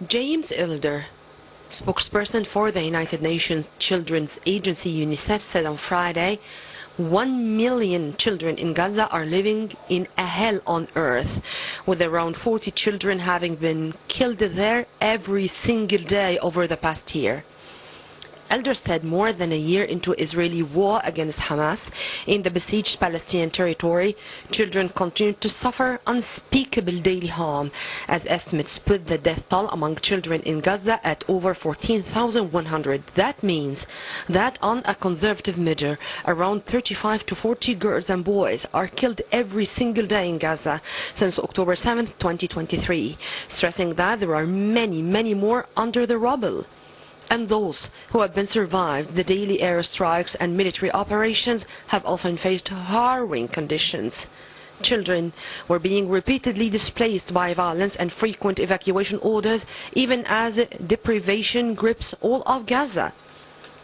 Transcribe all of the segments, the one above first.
James Elder, spokesperson for the United Nations Children's Agency UNICEF, said on Friday, 1 million children in Gaza are living in a hell on earth, with around 40 children having been killed there every single day over the past year. Elder said more than a year into Israeli war against Hamas in the besieged Palestinian territory, children continue to suffer unspeakable daily harm, as estimates put the death toll among children in Gaza at over 14,100. That means that on a conservative measure, around 35 to 40 girls and boys are killed every single day in Gaza since October 7, 2023, stressing that there are many more under the rubble. And those who have been survived the daily airstrikes and military operations have often faced harrowing conditions. Children were being repeatedly displaced by violence and frequent evacuation orders, even as deprivation grips all of Gaza.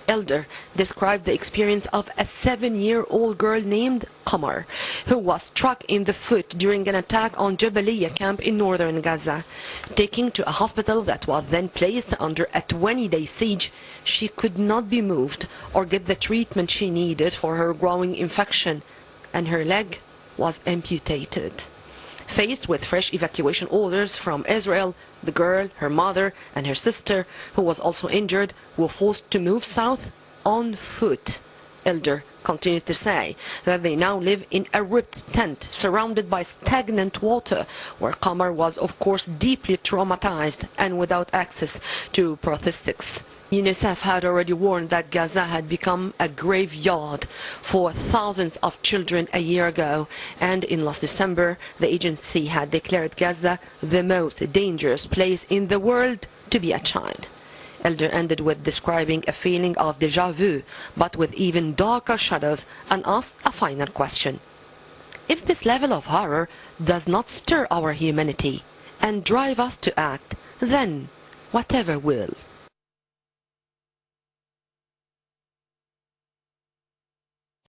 Elder described the experience of a 7-year-old girl named Qamar, who was struck in the foot during an attack on Jabaliyah camp in northern Gaza. Taken to a hospital that was then placed under a 20-day siege, she could not be moved or get the treatment she needed for her growing infection, and her leg was amputated. Faced with fresh evacuation orders from Israel, the girl, her mother and her sister, who was also injured, were forced to move south on foot. Elder continued to say that they now live in a ripped tent surrounded by stagnant water, where Qamar was of course deeply traumatized and without access to prosthetics. UNICEF had already warned that Gaza had become a graveyard for thousands of children a year ago, and in last December the agency had declared Gaza the most dangerous place in the world to be a child. Elder ended with describing a feeling of déjà vu, but with even darker shadows, and asked a final question. If this level of horror does not stir our humanity and drive us to act, then whatever will.